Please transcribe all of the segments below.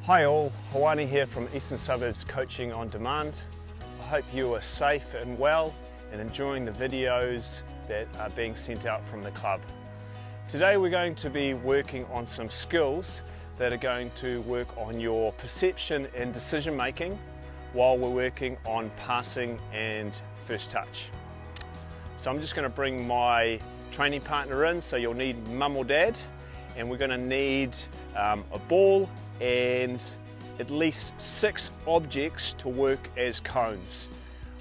Hi all, Hoani here from Eastern Suburbs Coaching on Demand. I hope you are safe and well and enjoying the videos that are being sent out from the club. Today we're going to be working on some skills that are going to work on your perception and decision making while we're working on passing and first touch. So I'm just going to bring my training partner in, so you'll need mum or dad, and we're going to need a ball and at least 6 objects to work as cones.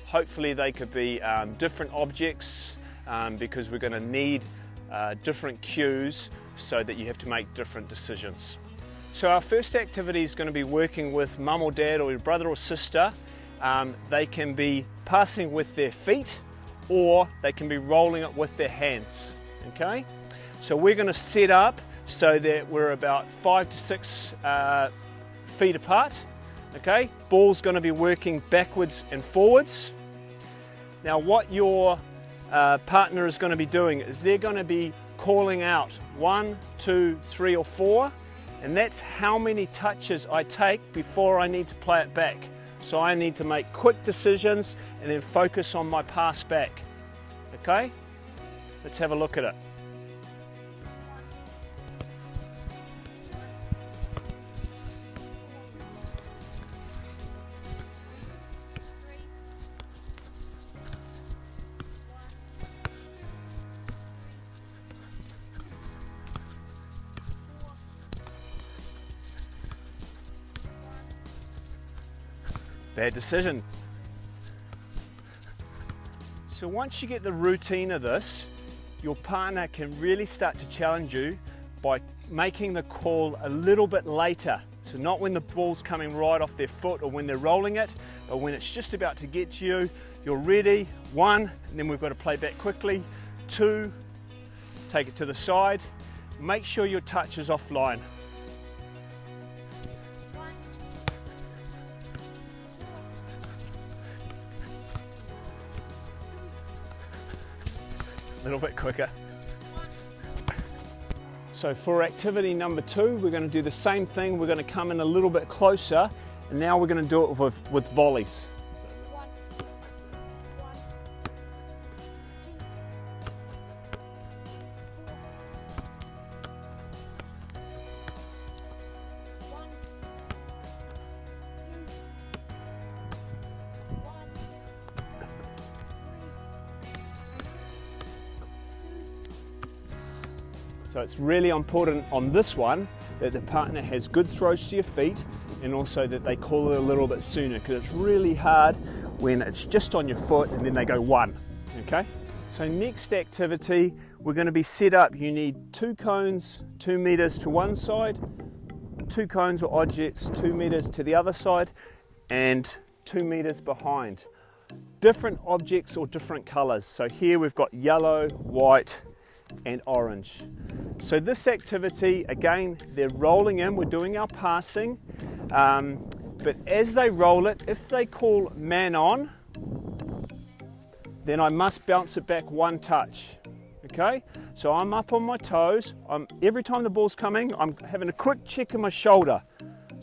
Hopefully they could be different objects because we're going to need different cues so that you have to make different decisions. So our first activity is going to be working with mum or dad or your brother or sister. They can be passing with their feet or they can be rolling it with their hands. Okay? So we're going to set up so that we're about 5 to 6 feet apart. Okay, ball's going to be working backwards and forwards. Now what your partner is going to be doing is they're going to be calling out 1, 2, 3 or 4, and that's how many touches I take before I need to play it back. So I need to make quick decisions and then focus on my pass back. Okay, let's have a look at it. Bad decision. So once you get the routine of this, your partner can really start to challenge you by making the call a little bit later. So not when the ball's coming right off their foot or when they're rolling it, but when it's just about to get to you, you're ready. 1, and then we've got to play back quickly. 2, take it to the side. Make sure your touch is offline. A little bit quicker. So for activity number 2, we're going to do the same thing. We're going to come in a little bit closer, and now we're going to do it with volleys. So it's really important on this one that the partner has good throws to your feet and also that they call it a little bit sooner, because it's really hard when it's just on your foot and then they go 1. Okay? So next activity, we're going to be set up. You need 2 cones, 2 meters to one side, 2 cones or objects 2 meters to the other side, and 2 meters behind. Different objects or different colors. So here we've got yellow, white, and orange. So this activity, again, they're rolling in, we're doing our passing, but as they roll it, if they call man on, then I must bounce it back 1 touch. Okay, so I'm up on my toes. Every time the ball's coming, I'm having a quick check in my shoulder.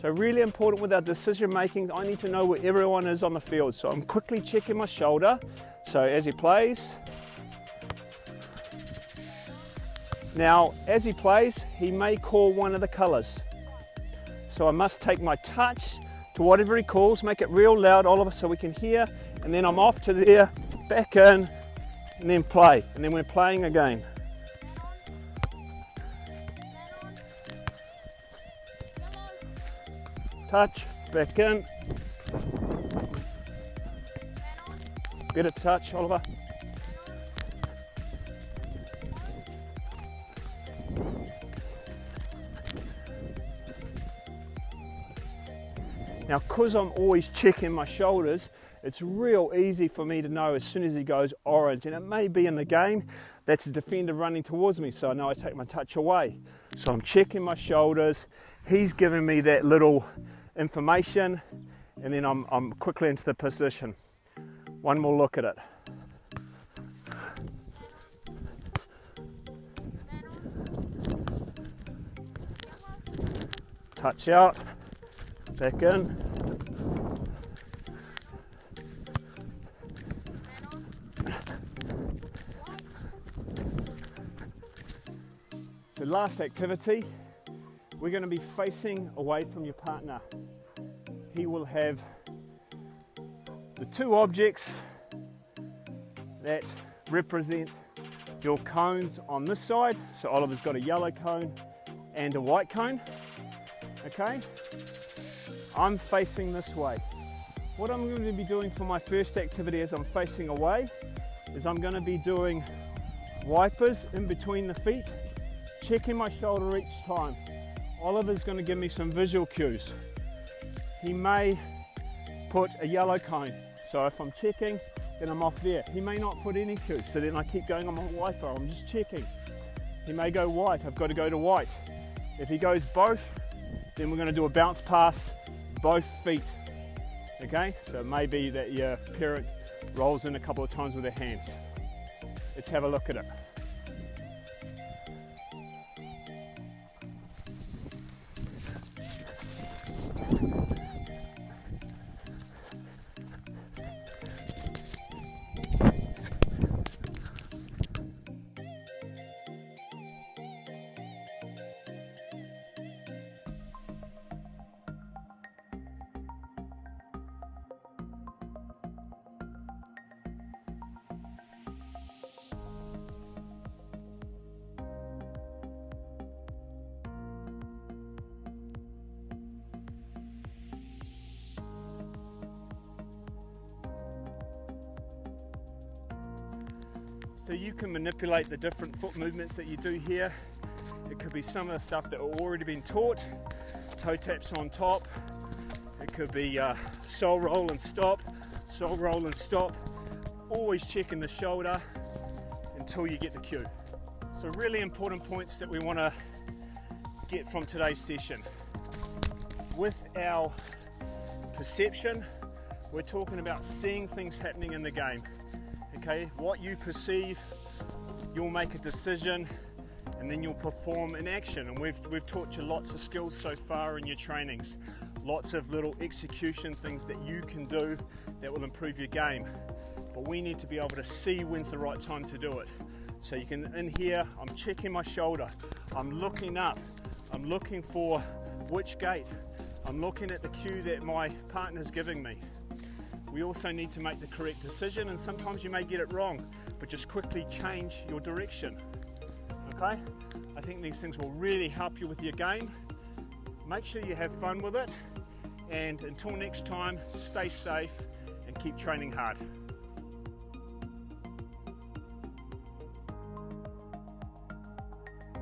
So really important with our decision making, I need to know where everyone is on the field. So I'm quickly checking my shoulder. So as he plays, now, as he plays, he may call one of the colours. So I must take my touch to whatever he calls, make it real loud, Oliver, so we can hear, and then I'm off to there, back in, and then play. And then we're playing again. Touch, back in. Get a touch, Oliver. Now, because I'm always checking my shoulders, it's real easy for me to know as soon as he goes orange, and it may be in the game, that's a defender running towards me, so I know I take my touch away. So I'm checking my shoulders, he's giving me that little information, and then I'm quickly into the position. One more look at it. touch out, back in. So last activity, we're going to be facing away from your partner. He will have the two objects that represent your cones on this side. So Oliver's got a yellow cone and a white cone. Okay, I'm facing this way. What I'm going to be doing for my first activity as I'm facing away is I'm going to be doing wipers in between the feet, checking my shoulder each time. Oliver's going to give me some visual cues. He may put a yellow cone, so if I'm checking, then I'm off there. He may not put any cues, so then I keep going on my wiper, I'm just checking. He may go white, I've got to go to white. If he goes both, then we're going to do a bounce pass, both feet. Okay, so it may be that your parent rolls in a couple of times with their hands. Let's have a look at it. So you can manipulate the different foot movements that you do here. It could be some of the stuff that have already been taught, toe taps on top. It could be sole roll and stop, sole roll and stop. Always checking the shoulder until you get the cue. So really important points that we want to get from today's session. With our perception, we're talking about seeing things happening in the game. Okay, what you perceive, you'll make a decision and then you'll perform in action. And we've taught you lots of skills so far in your trainings, lots of little execution things that you can do that will improve your game. But we need to be able to see when's the right time to do it. So you can, in here, I'm checking my shoulder, I'm looking up, I'm looking for which gate, I'm looking at the cue that my partner's giving me. We also need to make the correct decision, and sometimes you may get it wrong, but just quickly change your direction. Okay? I think these things will really help you with your game. Make sure you have fun with it, and until next time, stay safe and keep training hard.